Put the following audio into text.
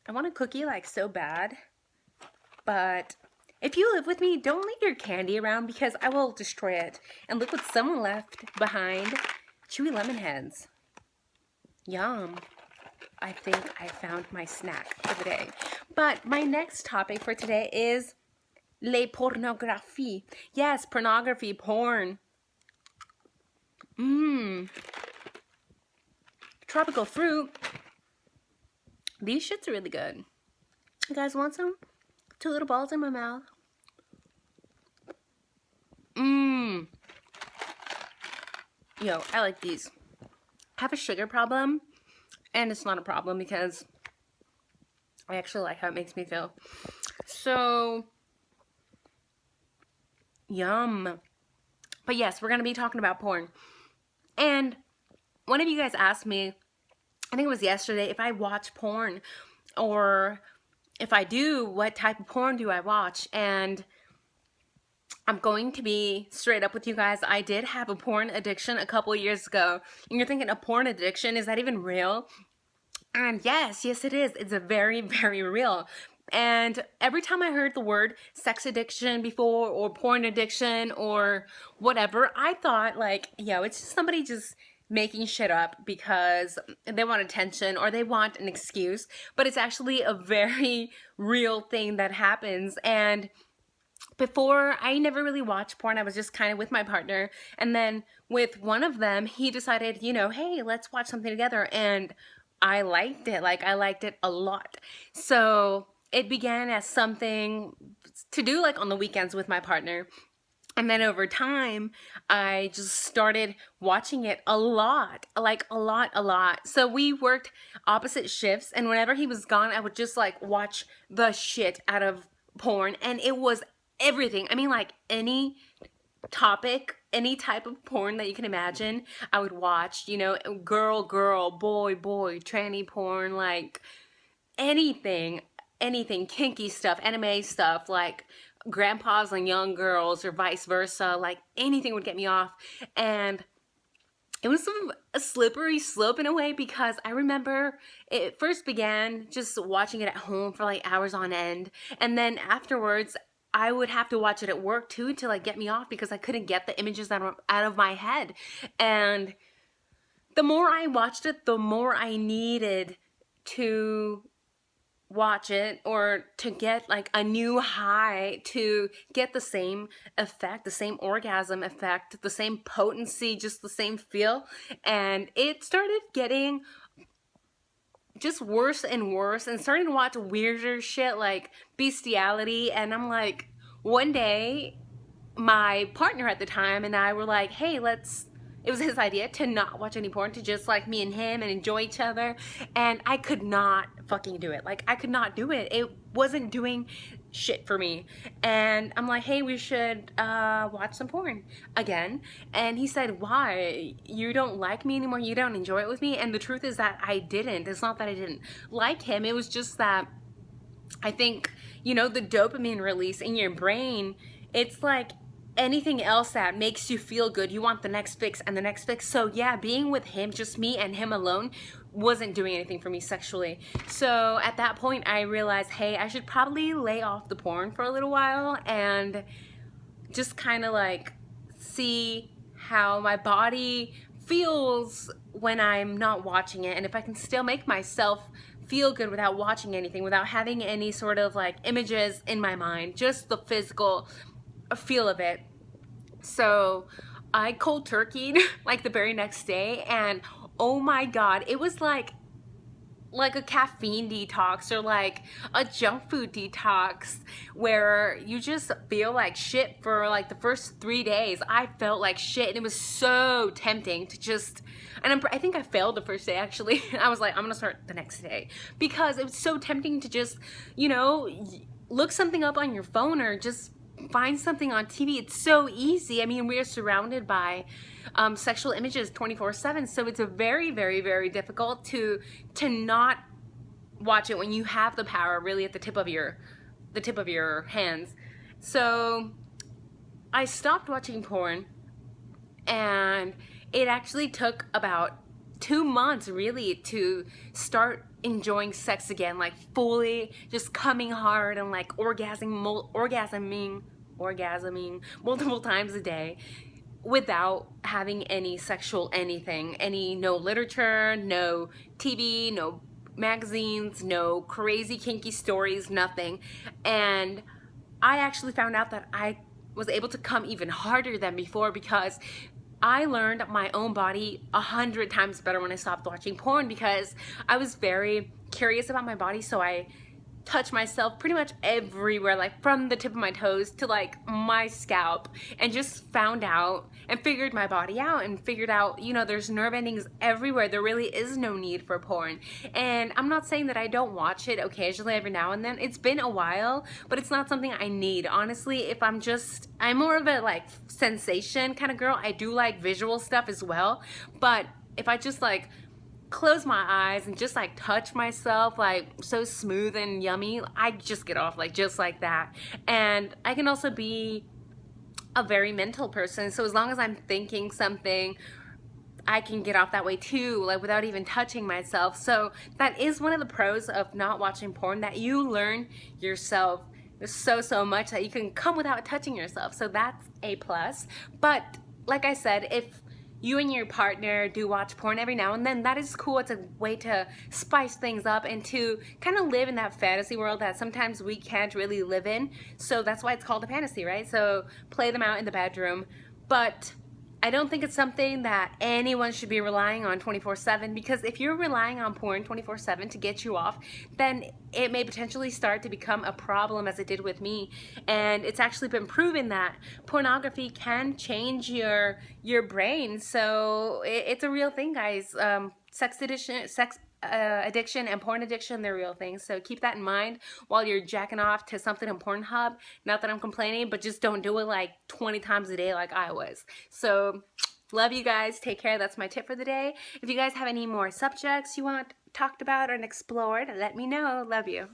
I want a cookie like so bad, but if you live with me, don't leave your candy around because I will destroy it. And look what someone left behind. Chewy lemon heads. Yum. I think I found my snack for the day. But my next topic for today is les pornographies. Yes, pornography, porn. Mmm. Tropical fruit. These shits are really good. You guys want some? Two little balls in my mouth. Mmm. Yo, I like these. I have a sugar problem, and it's not a problem because I actually like how it makes me feel. So, yum. But yes, we're going to be talking about porn. And one of you guys asked me, I think it was yesterday, if I watch porn, or if I do, what type of porn do I watch? And I'm going to be straight up with you guys. I did have a porn addiction a couple years ago. And you're thinking, a porn addiction, is that even real? And yes, it is. It's a very, very real. And every time I heard the word sex addiction before, or porn addiction, or whatever, I thought like, yo, it's just somebody just making shit up because they want attention or they want an excuse. But it's actually a very real thing that happens. And before, I never really watched porn. I was just kind of with my partner. And then with one of them, he decided, hey, let's watch something together. And I liked it. Like, I liked it a lot. So it began as something to do like on the weekends with my partner. And then over time, I just started watching it a lot, like a lot. So we worked opposite shifts, and whenever he was gone, I would just like watch the shit out of porn. And it was everything. I mean, like any topic, any type of porn that you can imagine, I would watch, girl, boy, tranny porn, like anything, kinky stuff, anime stuff, like grandpas and young girls or vice versa, like anything would get me off. And it was a slippery slope in a way, because I remember it first began just watching it at home for like hours on end. And then afterwards, I would have to watch it at work too to like get me off, because I couldn't get the images out of my head. And the more I watched it, the more I needed to watch it, or to get like a new high, to get the same effect, the same orgasm effect, the same potency, just the same feel. And it started getting just worse and worse, and starting to watch weirder shit like bestiality. And I'm like, one day my partner at the time and I were like, hey, it was his idea to not watch any porn, to just like me and him and enjoy each other. And I could not fucking do it. Like, I could not do it. It wasn't doing shit for me. And I'm like, hey, we should watch some porn again. And he said, why? You don't like me anymore? You don't enjoy it with me? And the truth is that I didn't. It's not that I didn't like him. It was just that I think, the dopamine release in your brain, it's like anything else that makes you feel good, you want the next fix and the next fix. So yeah, being with him, just me and him alone, wasn't doing anything for me sexually. So at that point, I realized, hey, I should probably lay off the porn for a little while and just kind of like see how my body feels when I'm not watching it, and if I can still make myself feel good without watching anything, without having any sort of like images in my mind, just the physical feel of it. So I cold turkeyed like the very next day, and oh my god, it was like a caffeine detox, or like a junk food detox, where you just feel like shit for like the first 3 days. I felt like shit, and it was so tempting to just, and I think I failed the first day actually. I was like, I'm gonna start the next day, because it was so tempting to just, look something up on your phone, or just find something on TV. It's so easy. I mean, we're surrounded by sexual images 24/7, so it's a very, very, very difficult to not watch it when you have the power really at the tip of your hands. So I stopped watching porn, and it actually took about 2 months really to start enjoying sex again, like fully just coming hard and like orgasming multiple times a day without having any sexual anything, no literature, no TV, no magazines, no crazy kinky stories, nothing. And I actually found out that I was able to come even harder than before because I learned my own body 100 times better when I stopped watching porn, because I was very curious about my body. So I touch myself pretty much everywhere, like from the tip of my toes to like my scalp, and just found out and figured my body out and figured out, you know, there's nerve endings everywhere. There really is no need for porn. And I'm not saying that I don't watch it occasionally every now and then. It's been a while, but it's not something I need. Honestly, if I'm more of a like sensation kind of girl. I do like visual stuff as well, but if I just like close my eyes and just like touch myself like so smooth and yummy, I just get off like just like that. And I can also be a very mental person, so as long as I'm thinking something, I can get off that way too, like without even touching myself. So that is one of the pros of not watching porn, that you learn yourself so much that you can come without touching yourself. So that's a plus. But like I said, if you and your partner do watch porn every now and then, that is cool. It's a way to spice things up and to kind of live in that fantasy world that sometimes we can't really live in. So that's why it's called a fantasy, right? So play them out in the bedroom. But I don't think it's something that anyone should be relying on 24/7, because if you're relying on porn 24/7 to get you off, then it may potentially start to become a problem, as it did with me. And it's actually been proven that pornography can change your brain. So it's a real thing, guys. Sex addiction and porn addiction, they're real things. So keep that in mind while you're jacking off to something in Pornhub. Not that I'm complaining, but just don't do it like 20 times a day like I was. So love you guys. Take care. That's my tip for the day. If you guys have any more subjects you want talked about and explored, let me know. Love you.